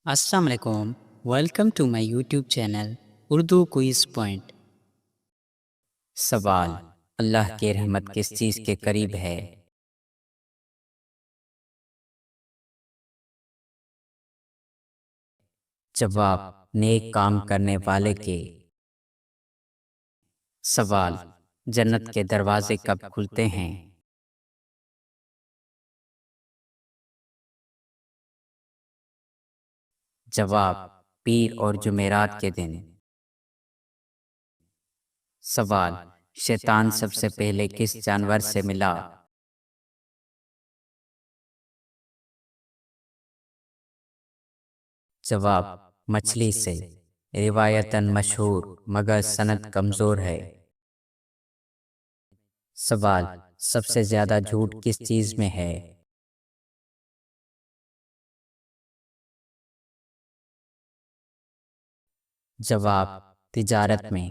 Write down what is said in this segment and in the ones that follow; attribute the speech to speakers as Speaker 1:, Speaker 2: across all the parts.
Speaker 1: अस्सलाम वालेकुम। Welcome to my YouTube channel Urdu quiz point.
Speaker 2: सवाल। अल्लाह की रहमत किस चीज़ के करीब है? जवाब, नेक काम करने वाले के। सवाल, जन्नत के दरवाजे कब खुलते हैं? जवाब, पीर और जुमेरात के दिन। सवाल, शैतान सबसे पहले किस जानवर से मिला? जवाब, मछली से। रिवायतन मशहूर मगर सनद कमजोर है। सवाल, सबसे ज्यादा झूठ किस चीज में है? जवाब, तिजारत में।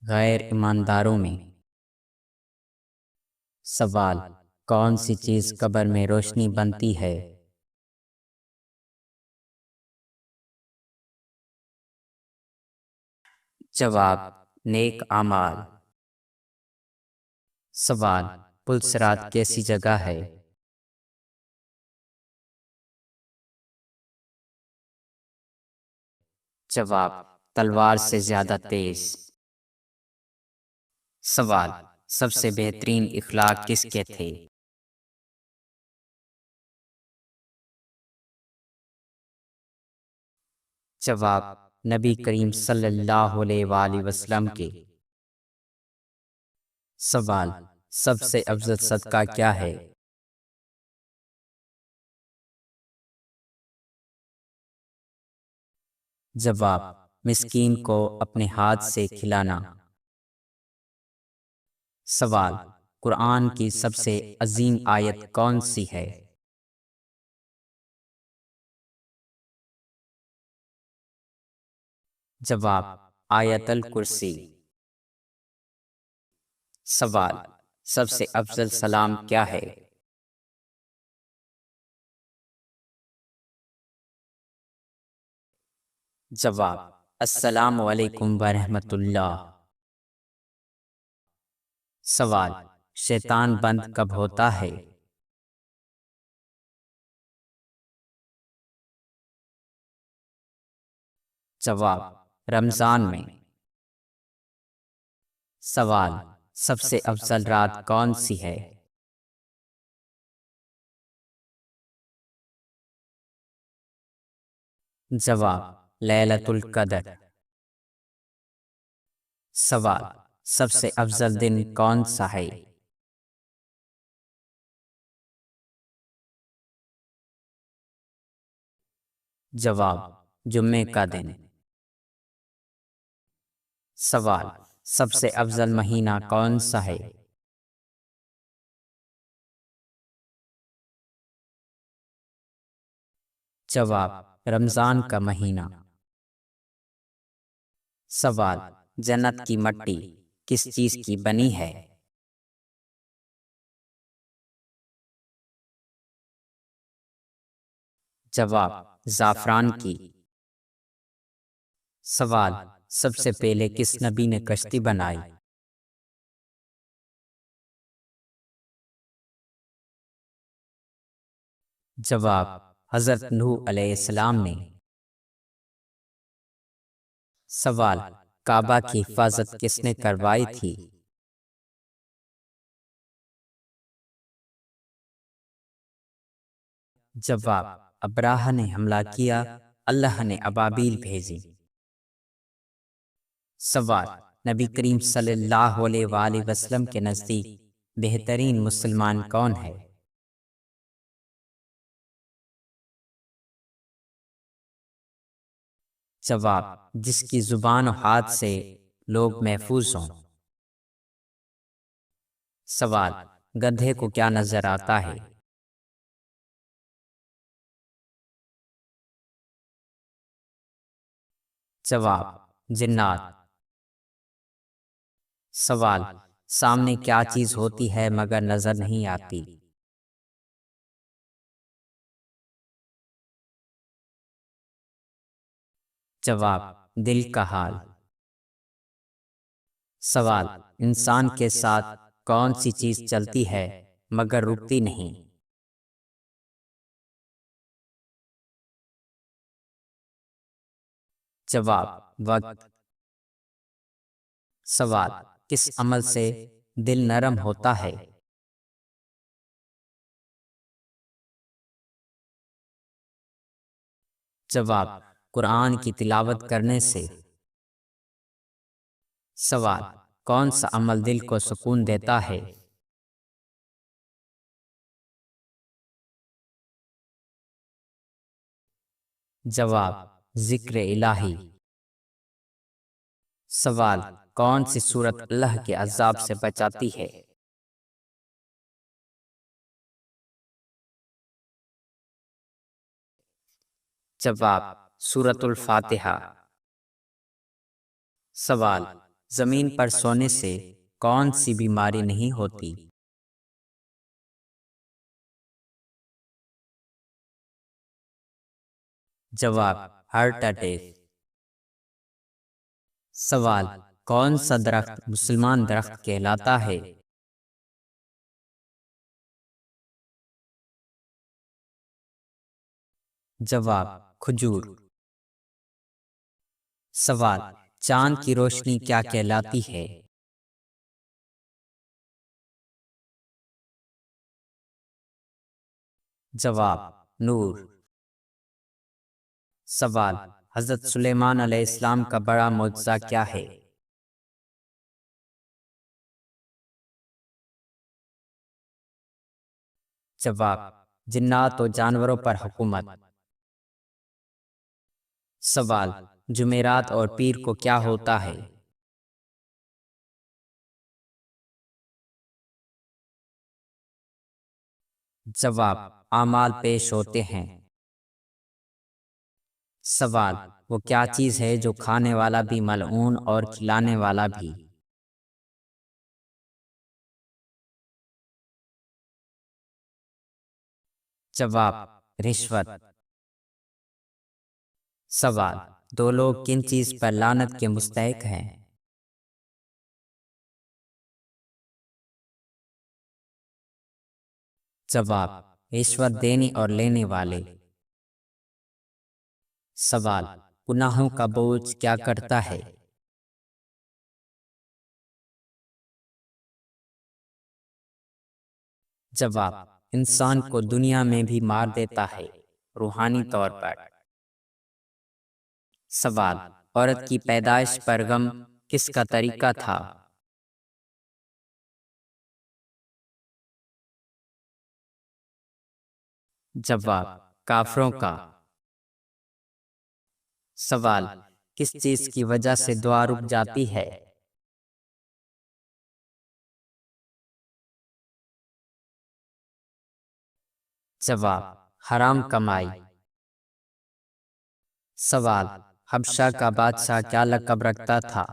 Speaker 2: गैर ईमानदारों में। सवाल, कौन सी चीज कब्र में रोशनी बनती है? जवाब, नेक आमाल। सवाल, पुलसरात कैसी जगह है? जवाब, तलवार से ज्यादा तेज। सवाल, सबसे बेहतरीन इखलाक किसके थे? जवाब, नबी करीम सल्लल्लाहु अलैहि वसल्लम के। सवाल, सबसे अफजल सदका क्या है? जवाब, मिस्कीन को अपने हाथ से खिलाना। सवाल, कुरान की सबसे अजीम आयत कौन सी है? जवाब, आयतल कुर्सी। सवाल, सबसे अफजल सलाम क्या है? जवाब, अस्सलामु अलैकुम व रहमतुल्लाह। सवाल, शैतान बंद कब होता है? जवाब, रमजान में। सवाल, सबसे अफजल रात कौन सी है? जवाब, लैलतुल कदर। सवाल, सबसे अफजल दिन कौन सा है? जवाब, जुम्मे का दिन। सवाल, सबसे अफजल महीना कौन सा है? जवाब, रमजान का महीना। सवाल, जन्नत की मट्टी किस चीज की बनी है? जवाब, जाफरान की। सवाल, सबसे पहले किस नबी ने कश्ती बनाई? जवाब, हजरत नूह अलैहिस्सलाम ने। सवाल, काबा की हिफाजत किसने करवाई थी? जवाब, अब्राहा ने हमला किया, अल्लाह ने अबाबील भेजी। सवाल, नबी करीम सल्लल्लाहु अलैहि वसल्लम के नज़दीक बेहतरीन मुसलमान कौन है? जवाब, जिसकी जुबान और हाथ से लोग महफूज हों। सवाल, गधे को क्या नजर आता है? जवाब, जिन्नात। सवाल, सामने क्या चीज होती है मगर नजर नहीं आती? जवाब, दिल का हाल। सवाल, इंसान के साथ कौन सी चीज चलती है मगर रुकती नहीं? जवाब, वक्त। सवाल, किस अमल से दिल नरम होता है? जवाब, कुरान की तिलावत करने से। सवाल, कौन सा अमल दिल को सुकून देता है? जवाब, जिक्र इलाही। सवाल, कौन सी सूरत अल्लाह के अज़ाब से बचाती है? जवाब, सूरतुल फातिहा। सवाल, जमीन पर सोने से कौन सी बीमारी नहीं होती? जवाब, हार्ट अटैक। सवाल, कौन सा दरख्त मुसलमान दरख्त कहलाता है? जवाब, खजूर। सवाल, चांद की रोशनी क्या कहलाती है? जवाब, नूर। सवाल, हजरत सुलेमान अलैहिस्सलाम का बड़ा मौजज़ा क्या है? जवाब, जिन्नात और जानवरों पर हुकूमत। सवाल, जुमेरात और पीर को क्या होता है? जवाब, आमाल पेश होते हैं। सवाल, वो क्या चीज है जो खाने वाला भी मलऊन और खिलाने वाला भी? जवाब, रिश्वत। सवाल, दो लोग किन चीज पर लानत के मुस्तहिक हैं? जवाब, रिश्वत देने और लेने वाले। सवाल, गुनाहों का बोझ क्या करता है? जवाब, इंसान को दुनिया में भी मार देता है, रूहानी तौर पर। सवाल, औरत की पैदाइश पर गम किसका तरीका था? जवाब, काफरों का। सवाल, किस चीज की वजह से दुआ रुक जाती है? जवाब, हराम कमाई। सवाल, हबशा का बादशाह क्या लक़ब रखता था?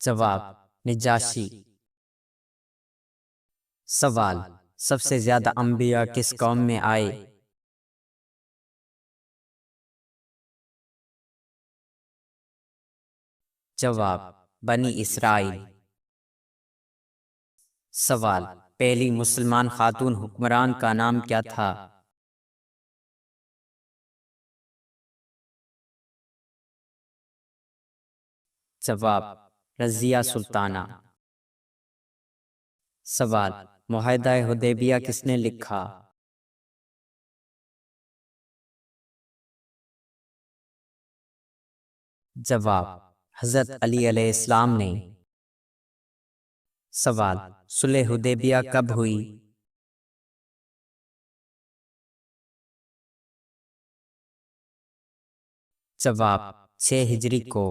Speaker 2: जवाब, निजाशी। सवाल, सबसे ज्यादा अंबिया किस कौम में आए? जवाब, बनी इसराइल। सवाल, पहली मुसलमान खातून हुक्मरान का नाम क्या था? जवाब, रजिया सुल्ताना। सवाल, मुआहदा हुदैबिया किसने लिखा? जवाब, हजरत अली अलैहिस्सलाम ने। सवाल, सुलह हुदैबिया कब हुई? जवाब, 6 हिजरी को।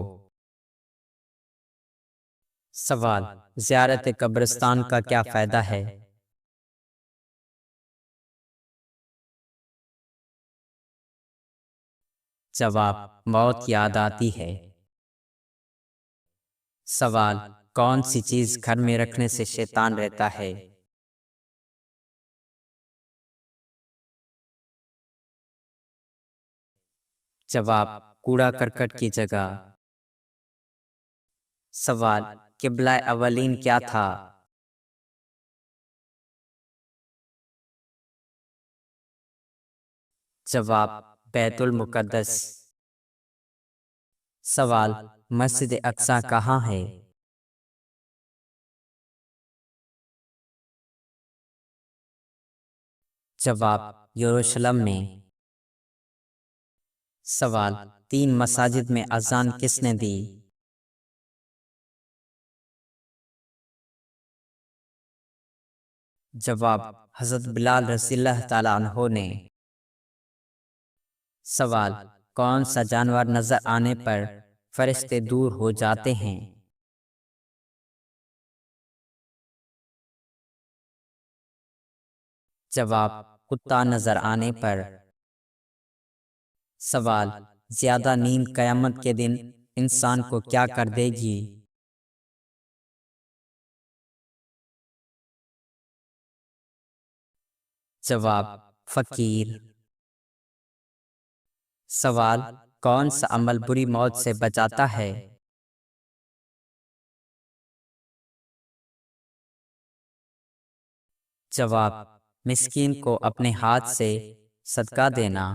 Speaker 2: सवाल, ज़ियारत कब्रिस्तान का क्या फायदा है? जवाब, मौत याद आती है। सवाल, कौन सी चीज घर में रखने से शैतान रहता है? जवाब, कूड़ा करकट की जगह। सवाल, किबला अवलीन क्या था? जवाब, बैतुल मुकद्दस। सवाल, मस्जिद अक्सा कहाँ है? जवाब, यरूशलेम में। सवाल, तीन मसाजिद में अजान किसने दी? जवाब, हज़रत बिलाल रज़ियल्लाहु ताला अन्हो ने। सवाल, कौन सा जानवर नजर आने पर फरिश्ते दूर हो जाते हैं? जवाब, कुत्ता नजर आने पर। सवाल, ज्यादा नींद कयामत के दिन इंसान को क्या कर देगी? जवाब, फकीर। सवाल, कौन सा अमल बुरी मौत से बचाता है? जवाब, मिस्कीन को अपने हाथ से सदका देना।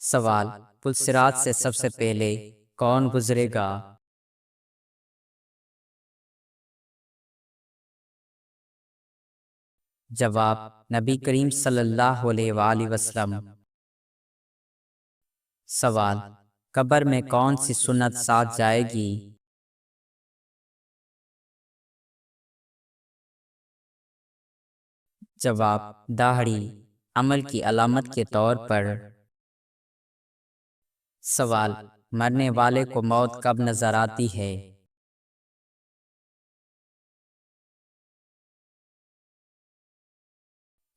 Speaker 2: सवाल, पुलसिरात से सबसे पहले कौन गुजरेगा? जवाब, नबी करीम सल्लल्लाहु अलैहि वसल्लम। सवाल, कब्र में कौन सी सुन्नत साथ जाएगी? जवाब, दाढ़ी, अमल की अलामत के तौर पर। सवाल, मरने वाले को मौत कब नजर आती है?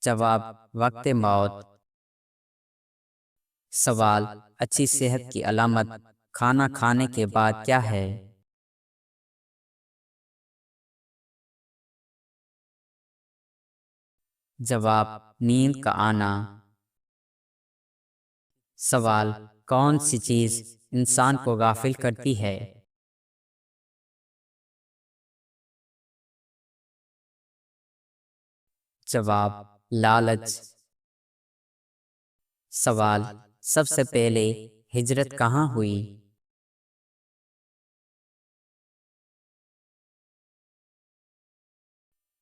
Speaker 2: जवाब, वक्त मौत। सवाल, अच्छी सेहत की अलामत खाना खाने के बाद क्या है? जवाब, नींद का आना। सवाल, कौन सी चीज इंसान को गाफिल करती है? जवाब, लालच। सवाल, सबसे पहले हिजरत कहाँ हुई?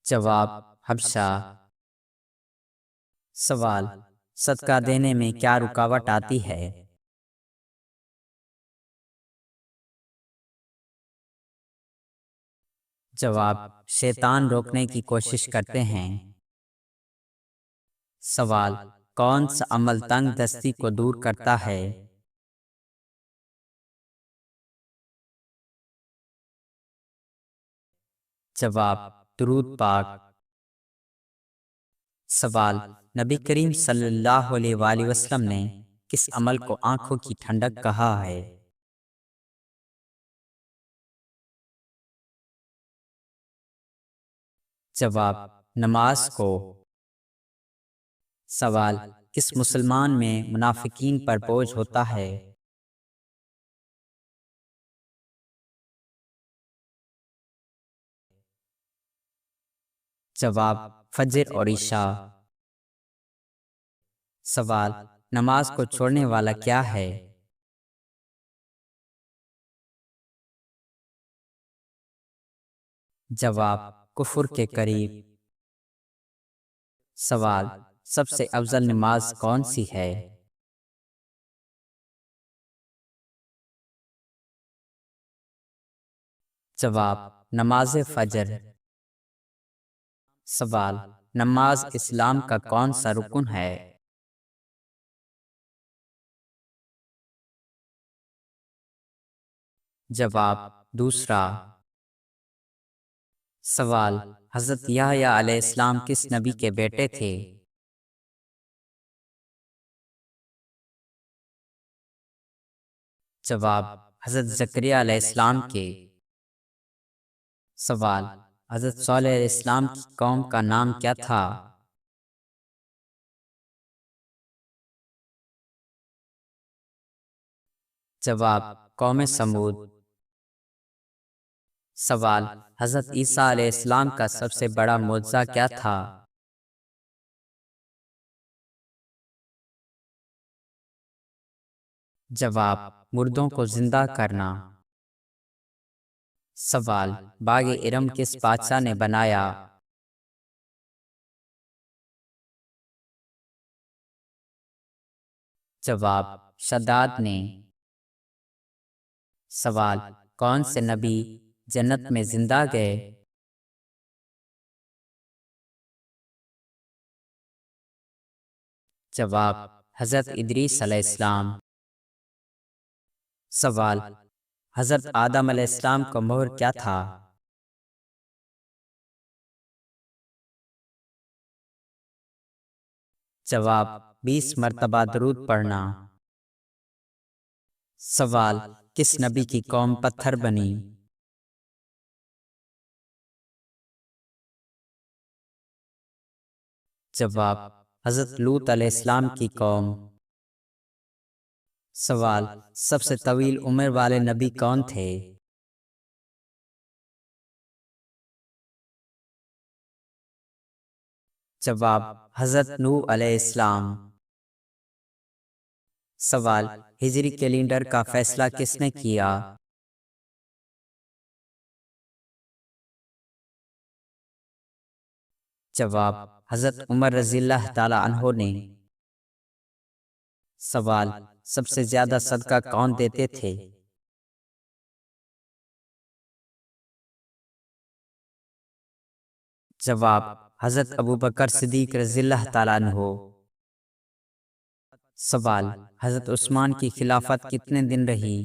Speaker 2: जवाब, हबशा। सवाल, सदका देने में क्या रुकावट आती है? जवाब, शैतान रोकने की कोशिश करते हैं। सवाल, कौन सा अमल तंग दस्ती को दूर करता है? जवाब, दुरूद पाक। सवाल, नबी करीम सल्लल्लाहु अलैहि वसल्लम ने किस अमल को आंखों की ठंडक कहा है? जवाब, नमाज को। सवाल, किस मुसलमान में मुनाफिकीन पर बोझ होता है? जवाब, फजर और ईशा। सवाल, नमाज को छोड़ने वाला क्या है? जवाब, कुफर के करीब। सवाल, सबसे अफजल नमाज कौन सी है? जवाब, नमाज फजर। सवाल, नमाज इस्लाम का कौन सा रुकन है? जवाब, दूसरा। सवाल, हजरत याहया अलैहिस्सलाम किस नबी के बेटे थे? जवाब, हजरत जकरिया अलैहिस्सलाम के। सवाल, हजरत सौलेह अलैहिस्सलाम की कौम का नाम क्या था? जवाब कौम समूद। सवाल हज़रत ईसा अलैहिस्सलाम का सबसे बड़ा मुअज्जा क्या था? जवाब मुर्दों को जिंदा करना। सवाल बाग इरम किस बादशाह ने बनाया? जवाब शद्दाद ने। सवाल कौन से नबी जन्नत में जिंदा गए? जवाब हज़रत इदरीस अलैहिस्सलाम। सवाल हज़रत आदम अलैहिस्सलाम का मोहर क्या था? जवाब 20 मरतबा दरूद पढ़ना। सवाल किस नबी की कौम पत्थर बनी? जवाब हज़रत लूत अलैहिस्सलाम की कौम। सवाल सबसे तवील उम्र वाले नबी कौन थे? जवाब हज़रत नूह अलैहिस्सलाम। सवाल हिजरी कैलेंडर का फैसला किसने किया? जवाब हज़रत उमर रज़ियल्लाहु ताला अन्हो ने। सवाल सबसे ज्यादा सदका कौन देते थे? जवाब हज़रत अबू बकर सिद्दीक रज़ियल्लाहु ताला अन्हो। सवाल हज़रत उस्मान की खिलाफत कितने दिन रही?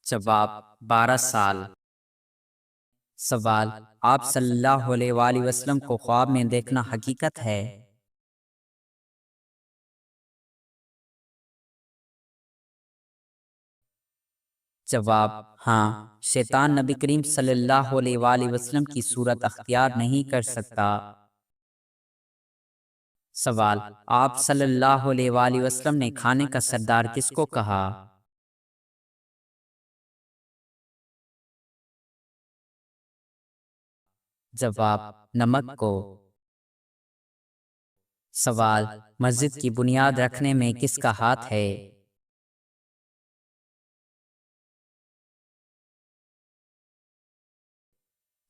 Speaker 2: जवाब 12 साल। सवाल आप सल्लल्लाहु अलैहि वसल्लम को ख्वाब में देखना हकीकत है? जवाब हाँ, शैतान नबी करीम सल्लल्लाहु अलैहि वसल्लम की सूरत अख्तियार नहीं कर सकता। सवाल आप सल्लल्लाहु अलैहि वसल्लम ने खाने का सरदार किसको कहा? जवाब नमक को। सवाल मस्जिद की बुनियाद रखने में किसका हाथ है?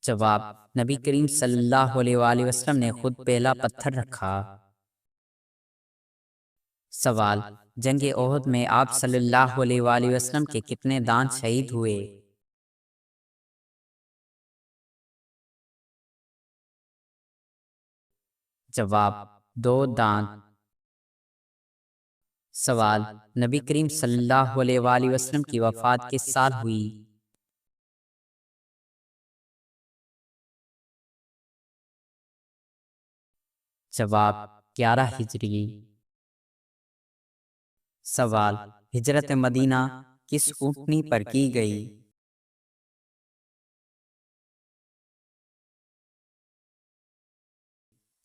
Speaker 2: जवाब नबी करीम सल्लल्लाहु अलैहि वसल्लम ने खुद पहला पत्थर रखा। सवाल जंग ओहद में आप सल्लल्लाहु अलैहि वसल्लम के कितने दांत शहीद हुए? जवाब 2 दांत। सवाल नबी करीम सल्लल्लाहु अलैहि वसल्लम की वफ़ात किस साल हुई? जवाब 11 हिजरी। सवाल हिजरत मदीना किस ऊँटनी पर की गई?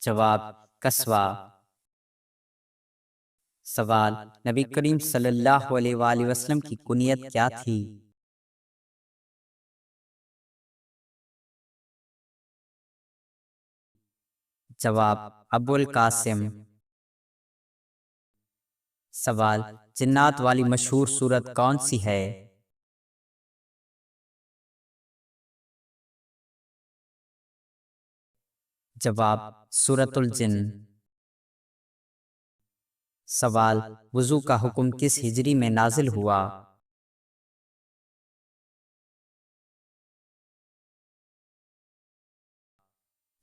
Speaker 2: जवाब कस्वा। सवाल नबी करीम सल्लल्लाहु अलैहि वसल्लम की कुनियत क्या थी? जवाब अबुल कासिम। सवाल जिन्नात वाली मशहूर सूरत कौन सी है? जवाब सूरतुल जिन्न। सवाल वुज़ू का हुक्म किस हिजरी में नाजिल हुआ?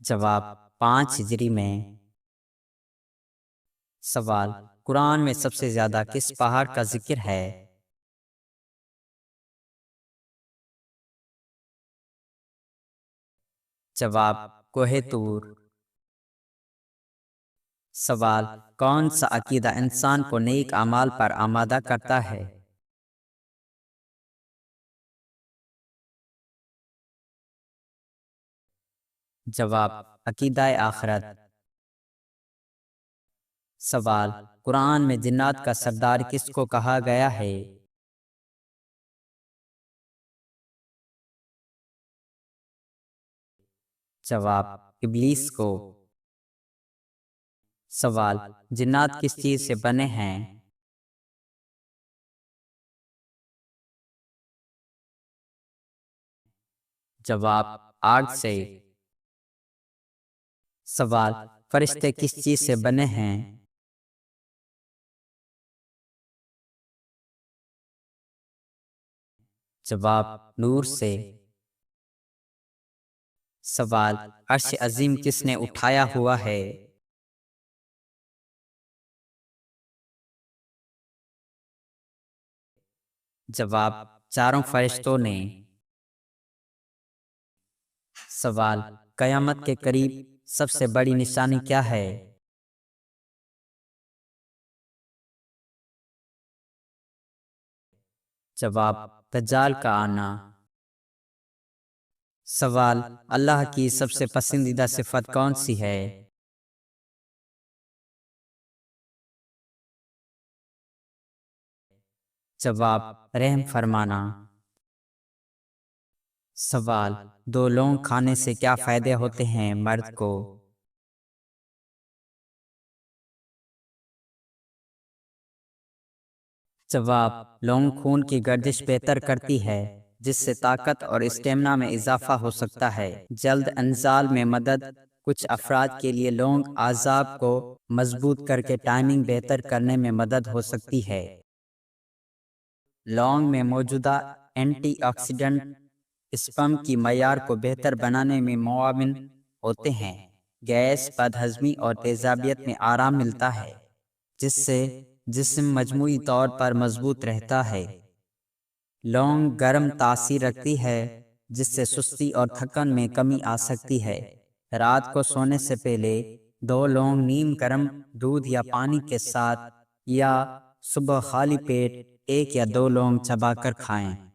Speaker 2: जवाब 5 हिजरी में। सवाल कुरान में सबसे ज्यादा किस पहाड़ का जिक्र है? जवाब कोहे तूर। सवाल कौन सा अकीदा इंसान को नेक अमाल पर आमादा करता है? जवाब अकीदा आखरत। सवाल, कुरान में जिन्नात का सरदार किसको कहा गया है? जवाब, इब्लीस को। सवाल, जिन्नात किस चीज से बने हैं? जवाब, आग से। सवाल, फरिश्ते किस चीज से बने हैं? जवाब, नूर से। सवाल, अर्श अजीम किसने उठाया हुआ है? जवाब, चारों फरिश्तों ने। सवाल, कयामत के करीब सबसे बड़ी निशानी क्या है? जवाब, दज्जाल का आना। सवाल, अल्लाह की सबसे पसंदीदा सिफत कौन सी है? जवाब, रहम फरमाना। सवाल, दो लौंग खाने से क्या फायदे होते हैं मर्द को? जवाब, लौंग खून की गर्दिश बेहतर करती है, जिससे ताकत और स्टेमिना में इजाफा हो सकता है। जल्द इंजाल में मदद। कुछ अफराद के लिए लौंग आज़ाब को मजबूत करके टाइमिंग बेहतर करने में मदद हो सकती है। लौंग में मौजूदा एंटीऑक्सीडेंट स्पर्म की मयार को बेहतर बनाने में मुआविन होते हैं। गैस, बदहजमी और तेजाबियत में आराम मिलता है, जिससे जिस्म मजमूई तौर पर मजबूत रहता है। लौंग गर्म तासीर रखती है, जिससे सुस्ती और थकन में कमी आ सकती है। रात को सोने से पहले दो लौंग नीम गर्म दूध या पानी के साथ या सुबह खाली पेट एक या दो लौंग चबाकर खाएं।